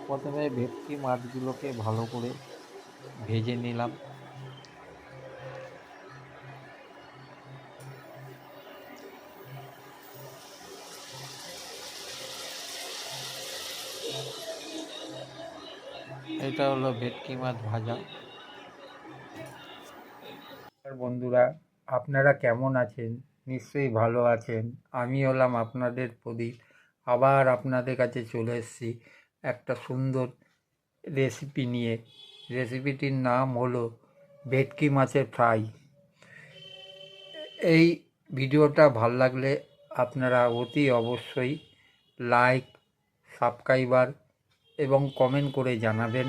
প্রথমে ভেটকি মাছগুলোকে ভালো করে ভেজে নিলাম। এটা হলো ভেটকি মাছ ভাজা। বন্ধুরা, আপনারা কেমন আছেন? নিশ্চয়ই ভালো আছেন। আমি হলাম আপনাদের প্রদীপ। আবার আপনাদের কাছে চলে এসেছি একটা সুন্দর রেসিপি নিয়ে। রেসিপিটির নাম হলো ভেটকি মাছের ফ্রাই। এই ভিডিওটা ভাল লাগলে আপনারা অতি অবশ্যই লাইক, সাবস্ক্রাইবার এবং কমেন্ট করে জানাবেন।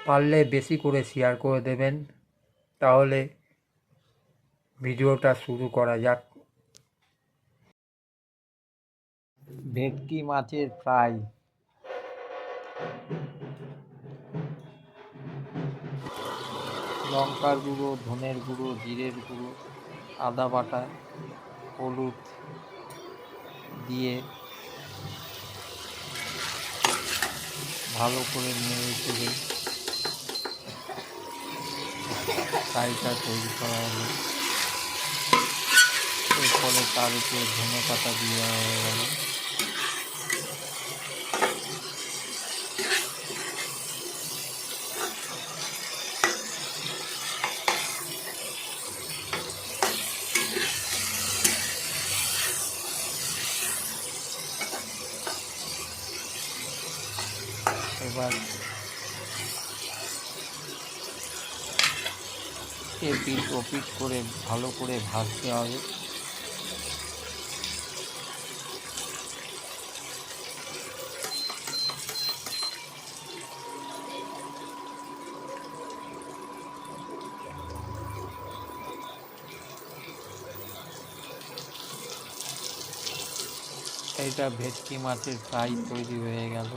পারলে বেশি করে শেয়ার করে দেবেন। তাহলে ভিডিওটা শুরু করা যাক। ভেটকি মাছের ফ্রাই। লঙ্কার গুঁড়ো, ধনের গুঁড়ো, জিরের গুঁড়ো, আদা বাটা, হলুদ দিয়ে ভালো করে নেড়ে চেড়ে ফ্রাইটা তৈরি করা হলো। এরপরে তার উপরে ধনে পাতা দেওয়া হয়ে গেল। এবার এপিঠ ওপিঠ করে ভালো করে ভাজতে হবে। এইটা ভেটকি মাছের ফ্রাই তৈরি হয়ে গেল।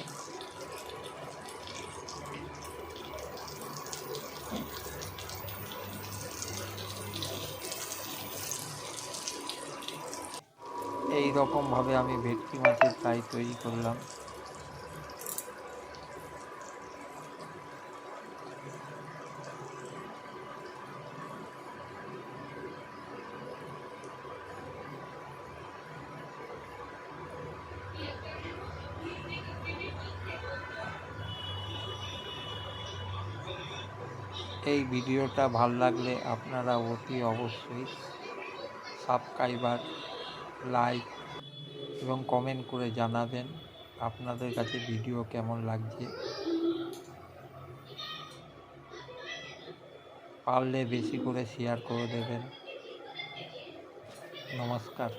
এই রকমভাবে আমি ভেটকি মাছের ফ্রাই তৈরি করলাম। এই ভিডিওটা ভালো লাগলে আপনারা অতি অবশ্যই সাবস্ক্রাইবার, লাইক এবং কমেন্ট করে জানাবেন আপনাদের কাছে ভিডিও কেমন লাগছে। পারলে বেশি করে শেয়ার করে দেবেন। নমস্কার।